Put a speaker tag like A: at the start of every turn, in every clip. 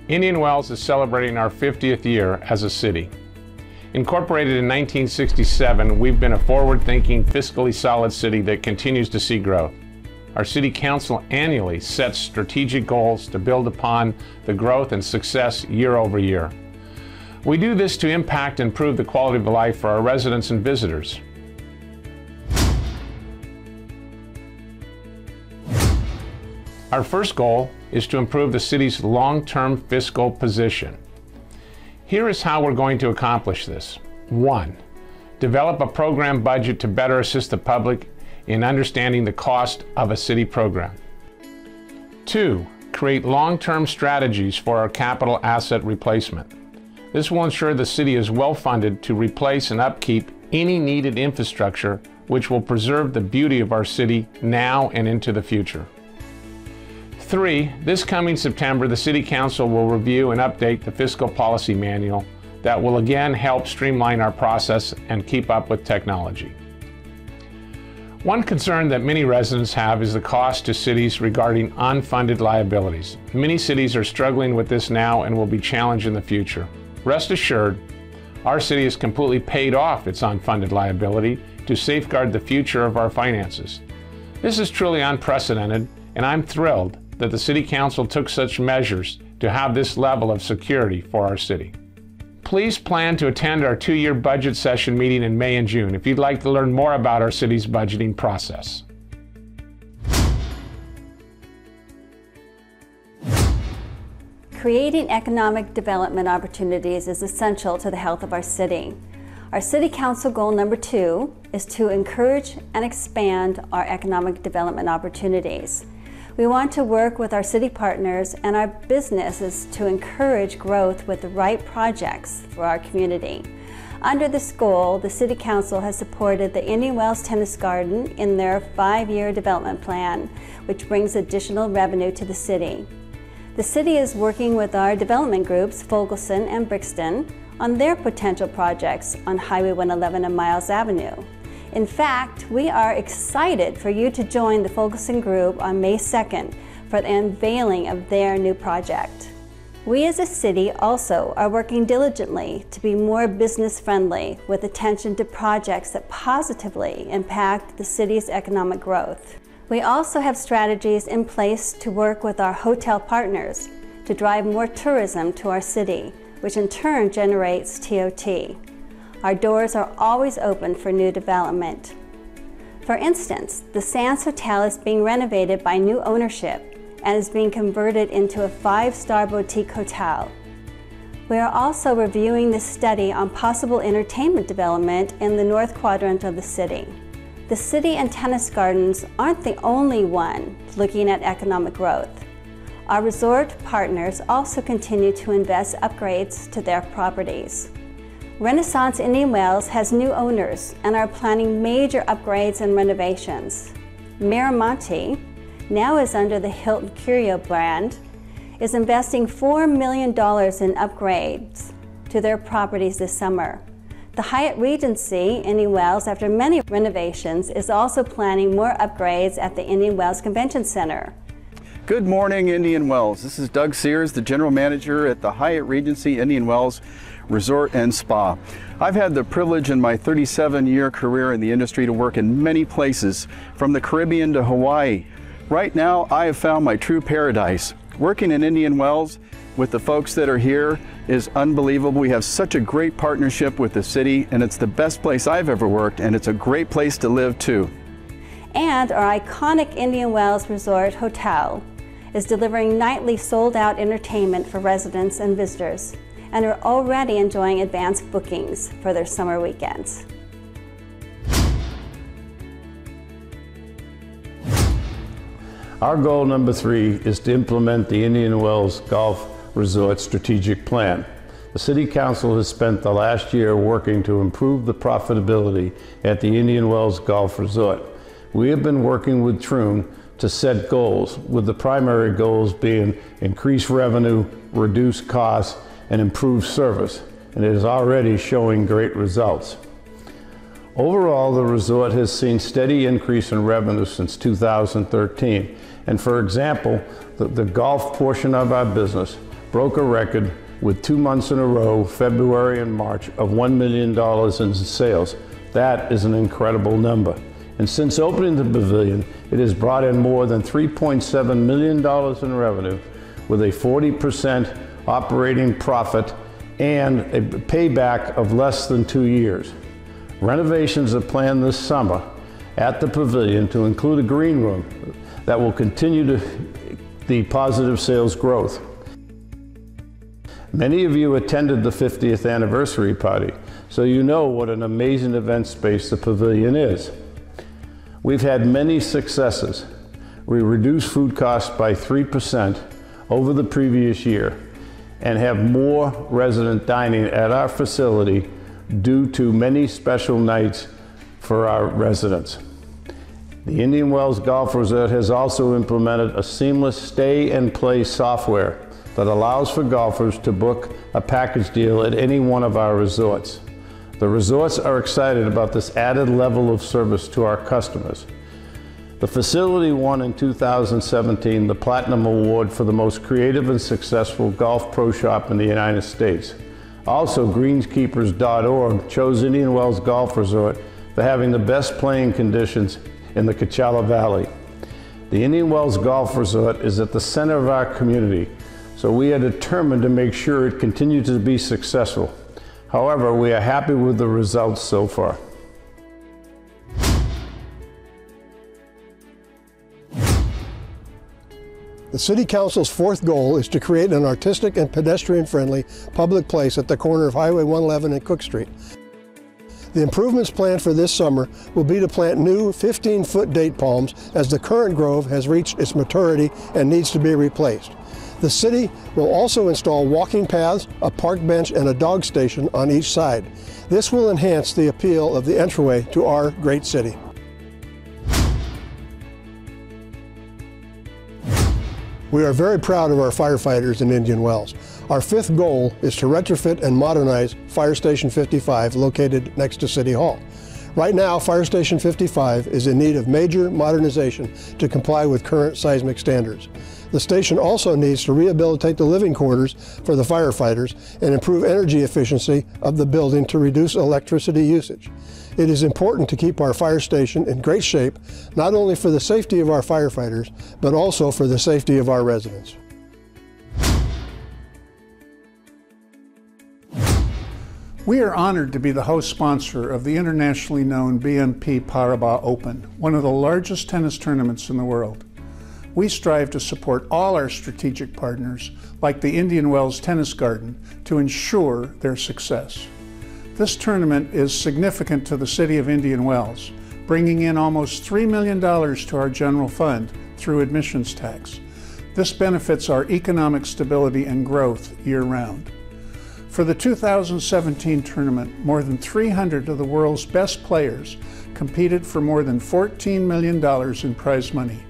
A: Indian Wells is celebrating our 50th year as a city. Incorporated in 1967, we've been a forward-thinking, fiscally solid city that continues to see growth. Our City Council annually sets strategic goals to build upon the growth and success year over year. We do this to impact and improve the quality of life for our residents and visitors. Our first goal is to improve the city's long-term fiscal position. Here is how we're going to accomplish this. 1. Develop a program budget to better assist the public in understanding the cost of a city program. 2. Create long-term strategies for our capital asset replacement. This will ensure the city is well funded to replace and upkeep any needed infrastructure which will preserve the beauty of our city now and into the future. 3. This coming September, the City Council will review and update the Fiscal Policy Manual that will again help streamline our process and keep up with technology. One concern that many residents have is the cost to cities regarding unfunded liabilities. Many cities are struggling with this now and will be challenged in the future. Rest assured, our city has completely paid off its unfunded liability to safeguard the future of our finances. This is truly unprecedented, and I'm thrilled that the City Council took such measures to have this level of security for our city. Please plan to attend our 2-year budget session meeting in May and June if you'd like to learn more about our city's budgeting process.
B: Creating economic development opportunities is essential to the health of our city. Our City Council goal number 2 is to encourage and expand our economic development opportunities. We want to work with our city partners and our businesses to encourage growth with the right projects for our community. Under this goal, the City Council has supported the Indian Wells Tennis Garden in their 5-year development plan, which brings additional revenue to the city. The city is working with our development groups, Fogelson and Brixton, on their potential projects on Highway 111 and Miles Avenue. In fact, we are excited for you to join the Fogelson Group on May 2nd for the unveiling of their new project. We as a city also are working diligently to be more business-friendly with attention to projects that positively impact the city's economic growth. We also have strategies in place to work with our hotel partners to drive more tourism to our city, which in turn generates TOT. Our doors are always open for new development. For instance, the Sands Hotel is being renovated by new ownership and is being converted into a 5-star boutique hotel. We are also reviewing this study on possible entertainment development in the north quadrant of the city. The city and tennis gardens aren't the only one looking at economic growth. Our resort partners also continue to invest upgrades to their properties. Renaissance Indian Wells has new owners and are planning major upgrades and renovations. Miramonte, now is under the Hilton Curio brand, is investing $4 million in upgrades to their properties this summer. The Hyatt Regency Indian Wells, after many renovations, is also planning more upgrades at the Indian Wells Convention Center.
C: Good morning, Indian Wells. This is Doug Sears, the General Manager at the Hyatt Regency Indian Wells Resort and Spa. I've had the privilege in my 37-year career in the industry to work in many places, from the Caribbean to Hawaii. Right now, I have found my true paradise. Working in Indian Wells with the folks that are here is unbelievable. We have such a great partnership with the city, and it's the best place I've ever worked, and it's a great place to live too.
B: And our iconic Indian Wells Resort Hotel is delivering nightly sold-out entertainment for residents and visitors, and are already enjoying advanced bookings for their summer weekends.
D: Our goal number 3 is to implement the Indian Wells Golf Resort Strategic Plan. The City Council has spent the last year working to improve the profitability at the Indian Wells Golf Resort. We have been working with Troon to set goals, with the primary goals being increase revenue, reduce costs, and improve service, and it is already showing great results. Overall, the resort has seen steady increase in revenue since 2013, and for example, the golf portion of our business broke a record with 2 months in a row, February and March, of $1 million in sales. That is an incredible number. And since opening the pavilion, it has brought in more than $3.7 million in revenue with a 40% operating profit and a payback of less than 2 years. Renovations are planned this summer at the pavilion to include a green room that will continue the positive sales growth. Many of you attended the 50th anniversary party, so you know what an amazing event space the pavilion is. We've had many successes. We reduced food costs by 3% over the previous year and have more resident dining at our facility due to many special nights for our residents. The Indian Wells Golf Resort has also implemented a seamless stay and play software that allows for golfers to book a package deal at any one of our resorts. The resorts are excited about this added level of service to our customers. The facility won in 2017 the Platinum Award for the most creative and successful golf pro shop in the United States. Also, greenskeepers.org chose Indian Wells Golf Resort for having the best playing conditions in the Coachella Valley. The Indian Wells Golf Resort is at the center of our community, so we are determined to make sure it continues to be successful. However, we are happy with the results so far.
E: The City Council's fourth goal is to create an artistic and pedestrian-friendly public place at the corner of Highway 111 and Cook Street. The improvements planned for this summer will be to plant new 15-foot date palms as the current grove has reached its maturity and needs to be replaced. The city will also install walking paths, a park bench, and a dog station on each side. This will enhance the appeal of the entryway to our great city. We are very proud of our firefighters in Indian Wells. Our fifth goal is to retrofit and modernize Fire Station 55 located next to City Hall. Right now, Fire Station 55 is in need of major modernization to comply with current seismic standards. The station also needs to rehabilitate the living quarters for the firefighters and improve energy efficiency of the building to reduce electricity usage. It is important to keep our fire station in great shape, not only for the safety of our firefighters, but also for the safety of our residents.
F: We are honored to be the host sponsor of the internationally known BNP Paribas Open, one of the largest tennis tournaments in the world. We strive to support all our strategic partners, like the Indian Wells Tennis Garden, to ensure their success. This tournament is significant to the city of Indian Wells, bringing in almost $3 million to our general fund through admissions tax. This benefits our economic stability and growth year-round. For the 2017 tournament, more than 300 of the world's best players competed for more than $14 million in prize money.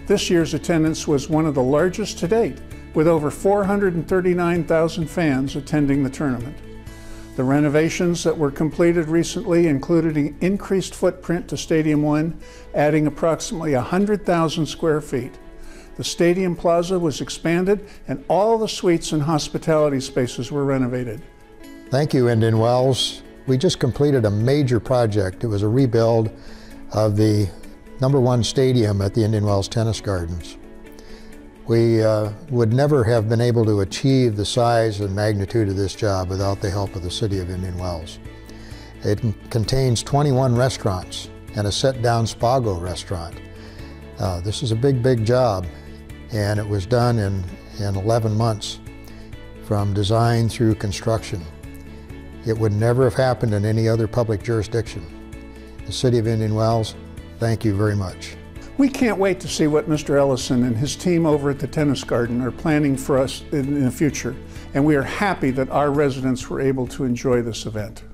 F: This year's attendance was one of the largest to date, with over 439,000 fans attending the tournament. The renovations that were completed recently included an increased footprint to Stadium 1, adding approximately 100,000 square feet. The Stadium Plaza was expanded and all the suites and hospitality spaces were renovated.
G: Thank you, Indian Wells. We just completed a major project. It was a rebuild of the #1 stadium at the Indian Wells Tennis Gardens. We would never have been able to achieve the size and magnitude of this job without the help of the City of Indian Wells. It contains 21 restaurants and a sit-down Spago restaurant. This is a big, big job, and it was done in 11 months from design through construction. It would never have happened in any other public jurisdiction. The City of Indian Wells, thank you very much.
F: We can't wait to see what Mr. Ellison and his team over at the Tennis Garden are planning for us in the future, and we are happy that our residents were able to enjoy this event.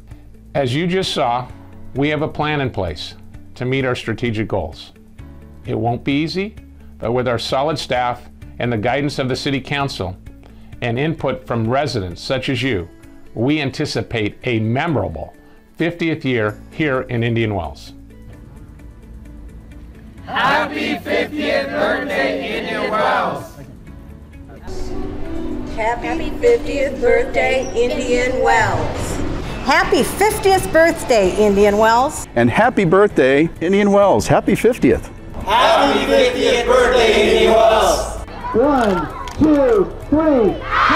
A: As you just saw, we have a plan in place to meet our strategic goals. It won't be easy, but with our solid staff and the guidance of the City Council and input from residents such as you, we anticipate a memorable 50th year here in Indian Wells.
H: Happy 50th birthday, Indian Wells! Happy 50th birthday, Indian Wells.
I: Happy 50th birthday, Indian Wells.
C: And happy birthday, Indian Wells. Happy 50th.
J: Happy 50th birthday, Indian Wells.
K: 1, 2, 3.